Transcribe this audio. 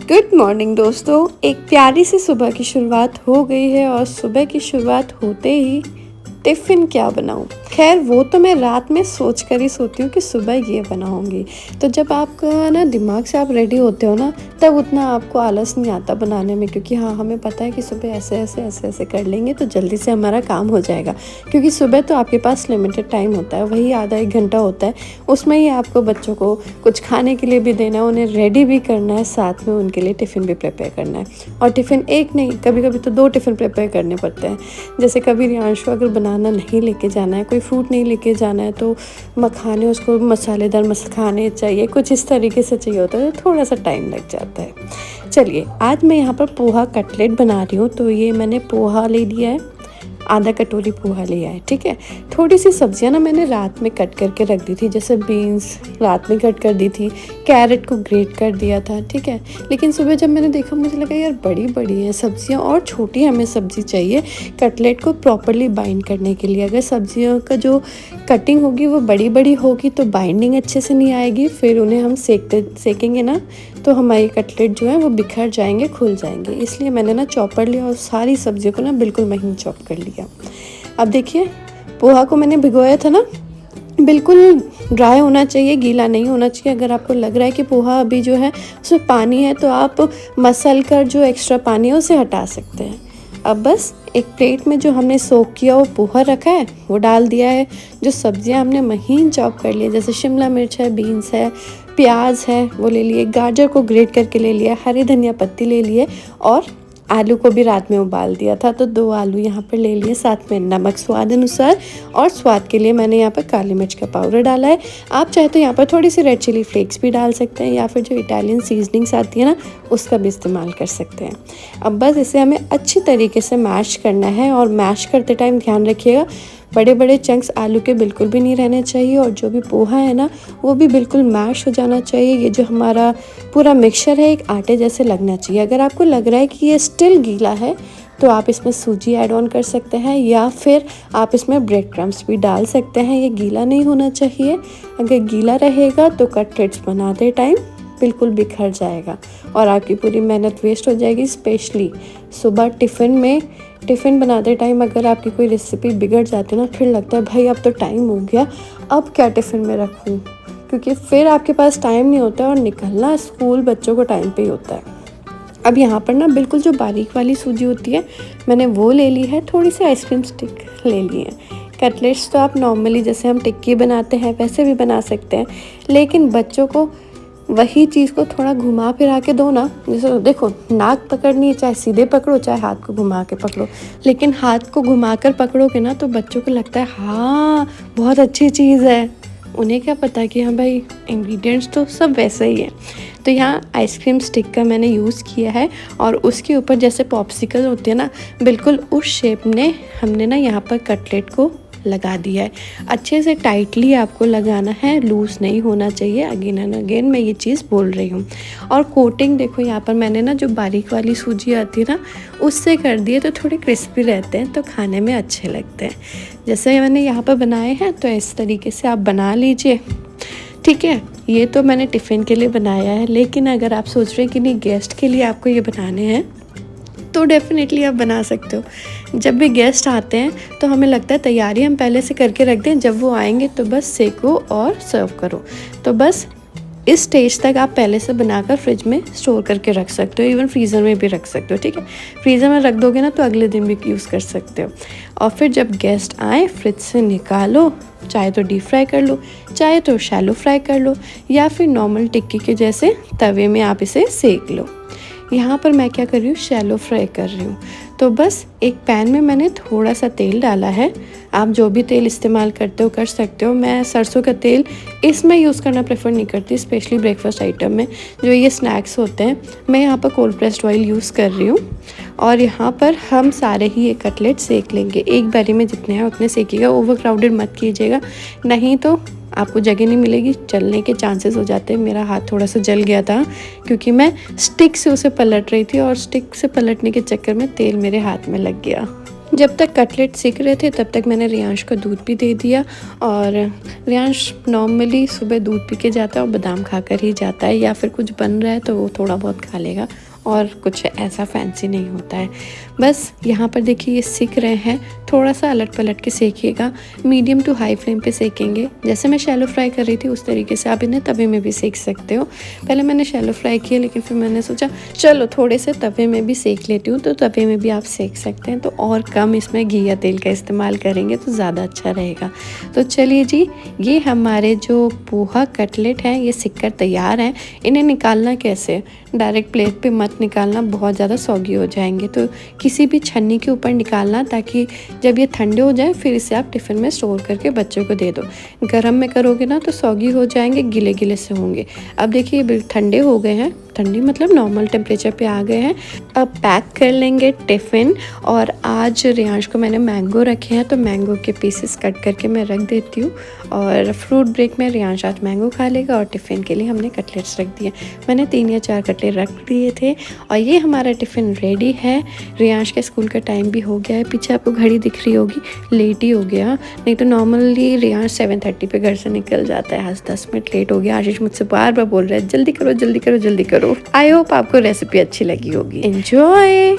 Good morning दोस्तों। एक प्यारी सी सुबह की शुरुआत हो गई है और सुबह की शुरुआत होते ही टिफ़िन क्या बनाऊं। खैर वो तो मैं रात में सोच कर ही सोती हूँ कि सुबह ये बनाऊंगी। तो जब आपका ना दिमाग से आप रेडी होते हो ना, तब उतना आपको आलस नहीं आता बनाने में, क्योंकि हाँ हमें पता है कि सुबह ऐसे कर लेंगे तो जल्दी से हमारा काम हो जाएगा। क्योंकि सुबह तो आपके पास लिमिटेड टाइम होता है, वही आधा एक घंटा होता है। उसमें ही आपको बच्चों को कुछ खाने के लिए भी देना है, उन्हें रेडी भी करना है, साथ में उनके लिए टिफ़िन भी प्रिपेयर करना है। और टिफ़िन एक नहीं, कभी कभी तो 2 टिफ़िन प्रिपेयर करने पड़ते हैं। जैसे कभी रियांशु अगर बनाना नहीं लेके जाना है, कोई फ्रूट नहीं लेके जाना है, तो मखाने, उसको मसालेदार मखाने चाहिए, कुछ इस तरीके से चाहिए होता है, तो थोड़ा सा टाइम लग जाता है। चलिए, आज मैं यहाँ पर पोहा कटलेट बना रही हूँ। तो ये मैंने पोहा ले लिया है, आधा कटोरी पोहा लिया है, ठीक है। थोड़ी सी सब्जियां ना मैंने रात में कट करके रख दी थी, जैसे बीन्स रात में कट कर दी थी, कैरेट को ग्रेट कर दिया था, ठीक है। लेकिन सुबह जब मैंने देखा, मुझे लगा यार बड़ी बड़ी हैं सब्जियां और छोटी हमें सब्जी चाहिए कटलेट को प्रॉपरली बाइंड करने के लिए। अगर सब्जियों का जो कटिंग होगी वो बड़ी बड़ी होगी तो बाइंडिंग अच्छे से नहीं आएगी, फिर उन्हें हम सेकेंगे ना तो हमारी कटलेट जो है वो बिखर जाएंगे, खुल जाएंगे। इसलिए मैंने ना चॉपर लिया और सारी सब्जियों को ना बिल्कुल महीन चॉप कर लिया। अब देखिए, पोहा को मैंने भिगोया था ना, बिल्कुल ड्राई होना चाहिए, गीला नहीं होना चाहिए। अगर आपको लग रहा है कि पोहा अभी जो है उसमें पानी है, तो आप मसल कर जो एक्स्ट्रा पानी है उसे हटा सकते हैं। अब बस एक प्लेट में जो हमने सोक किया वो पोहा रखा है, वो डाल दिया है। जो सब्जियां हमने महीन चॉप कर ली, जैसे शिमला मिर्च है, बीन्स है, प्याज है, वो ले लिए, गाजर को ग्रेट करके ले लिया, हरी धनिया पत्ती ले लिए, और आलू को भी रात में उबाल दिया था, तो 2 आलू यहाँ पर ले लिए। साथ में नमक स्वाद अनुसार, और स्वाद के लिए मैंने यहाँ पर काली मिर्च का पाउडर डाला है। आप चाहे तो यहाँ पर थोड़ी सी रेड चिली फ्लेक्स भी डाल सकते हैं, या फिर जो इटालियन सीजनिंग्स आती है ना, उसका भी इस्तेमाल कर सकते हैं। अब बस इसे हमें अच्छी तरीके से मैश करना है, और मैश करते टाइम ध्यान रखिएगा बड़े बड़े चंक्स आलू के बिल्कुल भी नहीं रहने चाहिए, और जो भी पोहा है ना वो भी बिल्कुल मैश हो जाना चाहिए। ये जो हमारा पूरा मिक्सचर है एक आटे जैसे लगना चाहिए। अगर आपको लग रहा है कि ये स्टिल गीला है तो आप इसमें सूजी ऐड ऑन कर सकते हैं, या फिर आप इसमें ब्रेड क्रम्स भी डाल सकते हैं। ये गीला नहीं होना चाहिए। अगर गीला रहेगा तो कटलेट्स बनाते टाइम बिल्कुल बिखर जाएगा और आपकी पूरी मेहनत वेस्ट हो जाएगी। स्पेशली सुबह टिफ़िन बनाते टाइम अगर आपकी कोई रेसिपी बिगड़ जाती है ना, फिर लगता है भाई अब तो टाइम हो गया, अब क्या टिफ़िन में रखूं, क्योंकि फिर आपके पास टाइम नहीं होता और निकलना स्कूल बच्चों को टाइम पे ही होता है। अब यहाँ पर ना बिल्कुल जो बारीक वाली सूजी होती है मैंने वो ले ली है, थोड़ी सी आइसक्रीम स्टिक ले ली है। कटलेट्स तो आप नॉर्मली जैसे हम टिक्की बनाते हैं वैसे भी बना सकते हैं, लेकिन बच्चों को वही चीज़ को थोड़ा घुमा फिरा के दो ना। जैसे देखो, नाक पकड़नी है, चाहे सीधे पकड़ो चाहे हाथ को घुमा के पकड़ो, लेकिन हाथ को घुमा कर पकड़ोगे ना तो बच्चों को लगता है हाँ बहुत अच्छी चीज़ है। उन्हें क्या पता कि हाँ भाई इंग्रेडिएंट्स तो सब वैसे ही है। तो यहाँ आइसक्रीम स्टिक का मैंने यूज़ किया है, और उसके ऊपर जैसे पॉप्सिकल होती है ना, बिल्कुल उस शेप में हमने ना यहाँ पर कटलेट को लगा दिया है। अच्छे से टाइटली आपको लगाना है, लूज़ नहीं होना चाहिए। अगेन एंड अगेन मैं ये चीज़ बोल रही हूँ। और कोटिंग देखो, यहाँ पर मैंने ना जो बारीक वाली सूजी आती है ना उससे कर दिए, तो थोड़े क्रिस्पी रहते हैं, तो खाने में अच्छे लगते हैं। जैसे मैंने यहाँ पर बनाए हैं तो इस तरीके से आप बना लीजिए, ठीक है। ये तो मैंने टिफ़िन के लिए बनाया है, लेकिन अगर आप सोच रहे हैं कि नहीं गेस्ट के लिए आपको ये बनाने हैं तो डेफ़िनेटली आप बना सकते हो। जब भी गेस्ट आते हैं तो हमें लगता है तैयारी हम पहले से करके रख दें, जब वो आएंगे तो बस सेको और सर्व करो। तो बस इस स्टेज तक आप पहले से बनाकर फ्रिज में स्टोर करके रख सकते हो, इवन फ्रीज़र में भी रख सकते हो, ठीक है। फ्रीज़र में रख दोगे ना तो अगले दिन भी यूज़ कर सकते हो। और फिर जब गेस्ट आए फ्रिज से निकालो, चाहे तो डीप फ्राई कर लो, चाहे तो शैलो फ्राई कर लो, या फिर नॉर्मल टिक्की के जैसे तवे में आप इसे सेक लो। यहाँ पर मैं क्या कर रही हूँ, शैलो फ्राई कर रही हूँ। तो बस एक पैन में मैंने थोड़ा सा तेल डाला है। आप जो भी तेल इस्तेमाल करते हो कर सकते हो। मैं सरसों का तेल इसमें यूज़ करना प्रेफर नहीं करती, स्पेशली ब्रेकफास्ट आइटम में जो ये स्नैक्स होते हैं। मैं यहाँ पर कोल्ड प्रेस्ड ऑयल यूज़ कर रही हूँ, और यहाँ पर हम सारे ही ये कटलेट सेक लेंगे। एक बारी में जितने हैं उतने सेकिएगा, ओवर क्राउडेड मत कीजिएगा, नहीं तो आपको जगह नहीं मिलेगी, जलने के चांसेस हो जाते हैं। मेरा हाथ थोड़ा सा जल गया था क्योंकि मैं स्टिक से उसे पलट रही थी, और स्टिक से पलटने के चक्कर में तेल मेरे हाथ में लग गया। जब तक कटलेट सीख रहे थे तब तक मैंने रियांश को दूध भी दे दिया। और रियांश नॉर्मली सुबह दूध पी के जाता है और बादाम खाकर ही जाता है, या फिर कुछ बन रहा है तो वो थोड़ा बहुत खा लेगा, और कुछ ऐसा फैंसी नहीं होता है। बस यहाँ पर देखिए ये सीख रहे हैं, थोड़ा सा अलट पलट के सेकिएगा, मीडियम टू हाई फ्लेम पे सेकेंगे। जैसे मैं शैलो फ्राई कर रही थी उस तरीके से आप इन्हें तवे में भी सेक सकते हो। पहले मैंने शैलो फ्राई किया, लेकिन फिर मैंने सोचा चलो थोड़े से तवे में भी सेक लेती हूँ, तो तवे में भी आप सेक सकते हैं। तो और कम इसमें घी या तेल का इस्तेमाल करेंगे तो ज़्यादा अच्छा रहेगा। तो चलिए जी, ये हमारे जो पोहा कटलेट हैं ये सिक कर तैयार हैं। इन्हें निकालना कैसे, डायरेक्ट प्लेट पे मत निकालना, बहुत ज़्यादा सौगी हो जाएंगे। तो किसी भी छन्नी के ऊपर निकालना, ताकि जब ये ठंडे हो जाए फिर इसे आप टिफ़िन में स्टोर करके बच्चों को दे दो। गरम में करोगे ना तो सौगी हो जाएंगे, गिले गिले से होंगे। अब देखिए ये ठंडे हो गए हैं, ठंडी मतलब नॉर्मल टेम्परेचर पे आ गए हैं। अब पैक कर लेंगे टिफ़िन। और आज रियांश को मैंने मैंगो रखे हैं, तो मैंगो के पीसेस कट करके मैं रख देती हूँ। और फ्रूट ब्रेक में रियांश आज मैंगो खा लेगा, और टिफ़िन के लिए हमने कटलेट्स रख दिए। मैंने 3 या 4 कटलेट रख दिए थे, और ये हमारा टिफ़िन रेडी है। रियांश के स्कूल का टाइम भी हो गया है, पीछे आपको घड़ी दिख रही होगी, लेट ही हो गया। नहीं तो नॉर्मली रियांश 7:30 पे घर से निकल जाता है, आज 10 मिनट लेट हो गया। आशीष मुझसे बार बार बोल रहा है जल्दी करो जल्दी करो जल्दी करो। आई होप आपको रेसिपी अच्छी लगी होगी। एंजॉय।